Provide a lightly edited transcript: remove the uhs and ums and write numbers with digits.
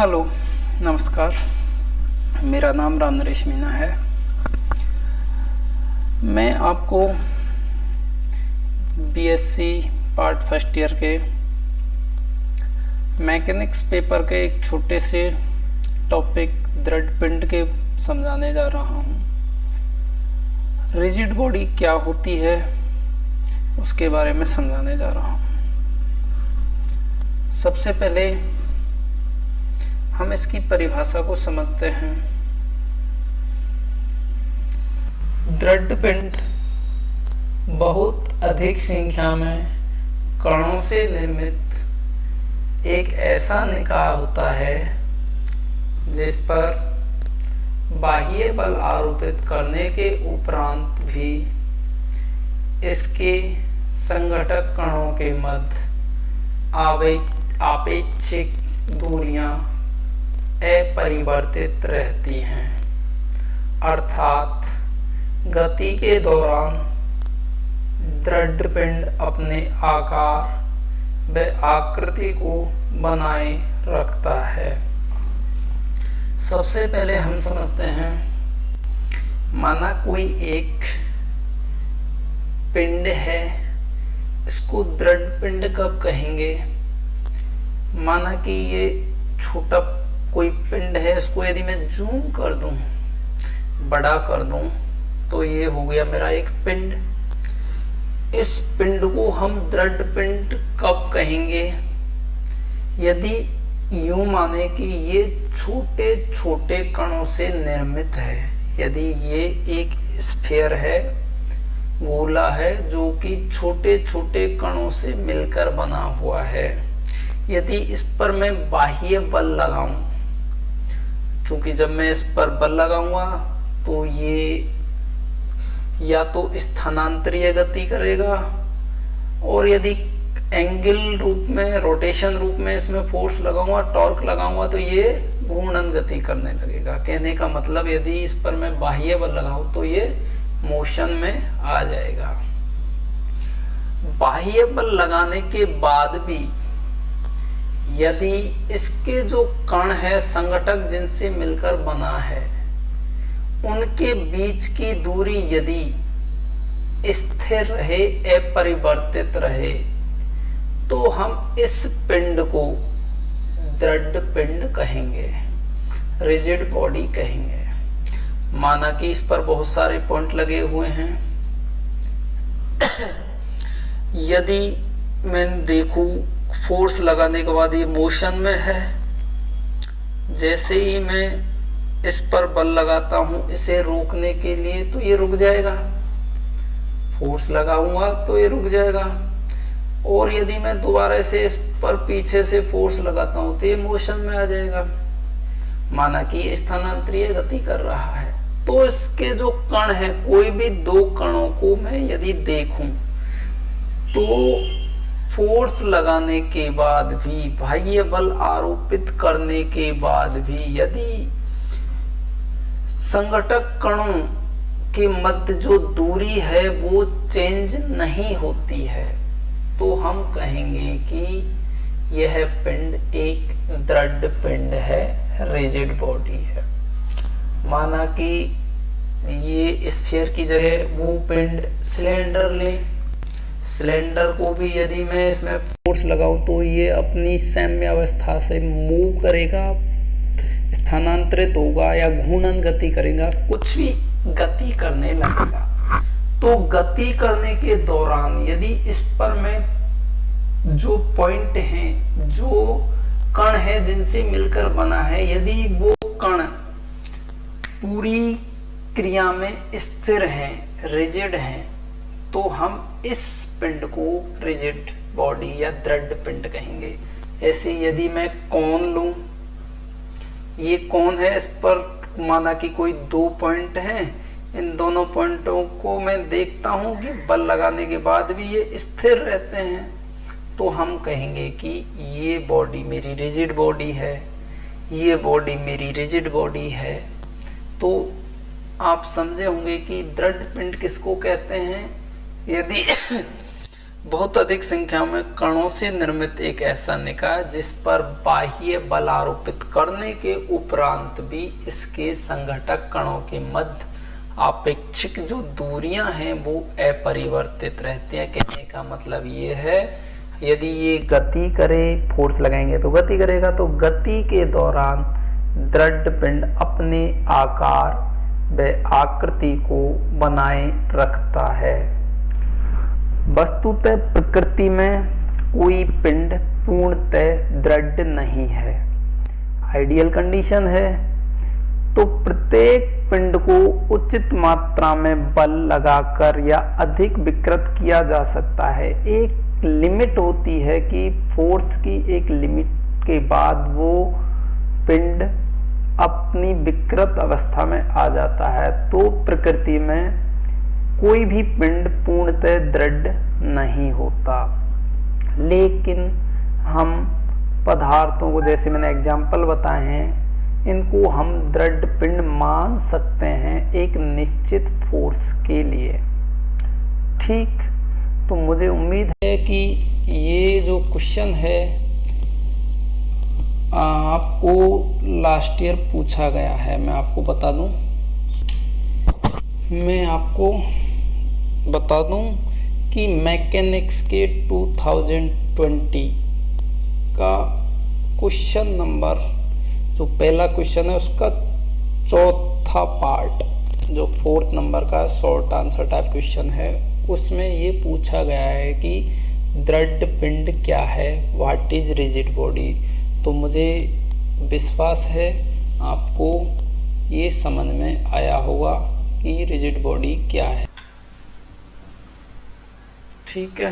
Hello, नमस्कार। मेरा नाम राम नरेश मीना है। मैं आपको बीएससी पार्ट फर्स्ट ईयर के मैकेनिक्स पेपर के एक छोटे से टॉपिक दृढ़ पिंड के समझाने जा रहा हूँ। रिजिड बॉडी क्या होती है उसके बारे में समझाने जा रहा हूँ। सबसे पहले हम इसकी परिभाषा को समझते हैं। दृढ़ पिंड बहुत अधिक संख्या में कणों से निर्मित एक ऐसा निकाय होता है जिस पर बाह्य बल आरोपित करने के उपरांत भी इसके संघटक कणों के मध्य आपेक्षिक दूरियां अपरिवर्तित रहती हैं, अर्थात गति के दौरान दृढ़ पिंड अपने आकार व आकृति को बनाए रखता है। सबसे पहले हम समझते हैं, माना कोई एक पिंड है, इसको दृढ़ पिंड कब कहेंगे? माना कि ये छोटा कोई पिंड है, इसको यदि मैं जूम कर दूं, बड़ा कर दूं, तो ये हो गया मेरा एक पिंड। इस पिंड को हम दृढ़ पिंड कब कहेंगे? यदि यूं माने कि ये छोटे छोटे कणों से निर्मित है। यदि ये एक स्फीयर है, गोला है, जो कि छोटे छोटे कणों से मिलकर बना हुआ है। यदि इस पर मैं बाह्य बल लगाऊं, चूंकि जब मैं इस पर बल लगाऊंगा तो ये या तो स्थानांतरीय गति करेगा, और यदि एंगल रूप में, रोटेशन रूप में इसमें फोर्स लगाऊंगा, टॉर्क लगाऊंगा, तो ये घूर्णन गति करने लगेगा। कहने का मतलब यदि इस पर मैं बाह्य बल लगाऊं तो ये मोशन में आ जाएगा। बाह्य बल लगाने के बाद भी यदि इसके जो कण है, संघटक जिनसे मिलकर बना है, उनके बीच की दूरी यदि स्थिर रहे, अपरिवर्तित रहे, तो हम इस पिंड को दृढ़ पिंड कहेंगे, रिजिड बॉडी कहेंगे। माना कि इस पर बहुत सारे पॉइंट लगे हुए हैं। यदि मैं देखूं, फोर्स लगाने के बाद ये मोशन में है, जैसे ही मैं इस पर बल लगाता हूं इसे रोकने के लिए, तो ये रुक जाएगा। फोर्स लगाऊंगा तो ये रुक जाएगा। और यदि मैं दोबारा से इस पर पीछे से फोर्स लगाता हूं तो ये मोशन में आ जाएगा। माना कि स्थानांतरीय गति कर रहा है। तो इसके जो कण है, कोई भी दो कणों को मैं यदि देखूं तो फोर्स लगाने के बाद भी, बाह्य बल आरोपित करने के बाद भी, यदि संघटक कणों के मध्य जो दूरी है वो चेंज नहीं होती है, तो हम कहेंगे कि यह पिंड एक दृढ़ पिंड है, रिजिड बॉडी है। माना कि ये स्फीयर की जगह वो पिंड सिलेंडर ले, सिलेंडर को भी यदि मैं इसमें फोर्स लगाऊं तो ये अपनी साम्य अवस्था से मूव करेगा, स्थानांतरित होगा या घूर्णन गति करेगा, कुछ भी गति करने लगेगा। तो गति करने के दौरान यदि इस पर मैं जो पॉइंट हैं, जो कण है जिनसे मिलकर बना है, यदि वो कण पूरी क्रिया में स्थिर हैं, रिजिड हैं, तो हम इस पिंड को रिजिड बॉडी या दृढ़ पिंड कहेंगे। ऐसे यदि मैं कोन लूं, ये कोन है, इस पर माना कि कोई दो पॉइंट हैं, इन दोनों पॉइंटों को मैं देखता हूं कि बल लगाने के बाद भी ये स्थिर रहते हैं, तो हम कहेंगे कि ये बॉडी मेरी रिजिड बॉडी है, ये बॉडी मेरी रिजिड बॉडी है। तो आप समझे होंगे कि दृढ़ पिंड किसको कहते हैं। यदि बहुत अधिक संख्या में कणों से निर्मित एक ऐसा निकाय जिस पर बाह्य बल आरोपित करने के उपरांत भी इसके संघटक कणों के मध्य आपेक्षिक जो दूरियां हैं वो अपरिवर्तित रहती हैं। कहने का मतलब ये है, यदि ये गति करे, फोर्स लगाएंगे तो गति करेगा, तो गति के दौरान दृढ़ पिंड अपने आकार व आकृति को बनाए रखता है। वस्तुतः प्रकृति में कोई पिंड पूर्णतः दृढ़ नहीं है, आइडियल कंडीशन है। तो प्रत्येक पिंड को उचित मात्रा में बल लगाकर या अधिक विकृत किया जा सकता है। एक लिमिट होती है कि फोर्स की एक लिमिट के बाद वो पिंड अपनी विकृत अवस्था में आ जाता है। तो प्रकृति में कोई भी पिंड पूर्णतः दृढ़ नहीं होता, लेकिन हम पदार्थों को, जैसे मैंने एग्जाम्पल बताए हैं, इनको हम दृढ़ पिंड मान सकते हैं एक निश्चित फोर्स के लिए। ठीक, तो मुझे उम्मीद है कि ये जो क्वेश्चन है आपको लास्ट ईयर पूछा गया है। मैं आपको बता दूं कि मैकेनिक्स के 2020 का क्वेश्चन नंबर, जो पहला क्वेश्चन है उसका चौथा पार्ट, जो 4th नंबर का शॉर्ट आंसर टाइप क्वेश्चन है, उसमें ये पूछा गया है कि दृढ़ पिंड क्या है, व्हाट इज रिजिड बॉडी। तो मुझे विश्वास है आपको ये समझ में आया होगा कि रिजिड बॉडी क्या है। ठीक है।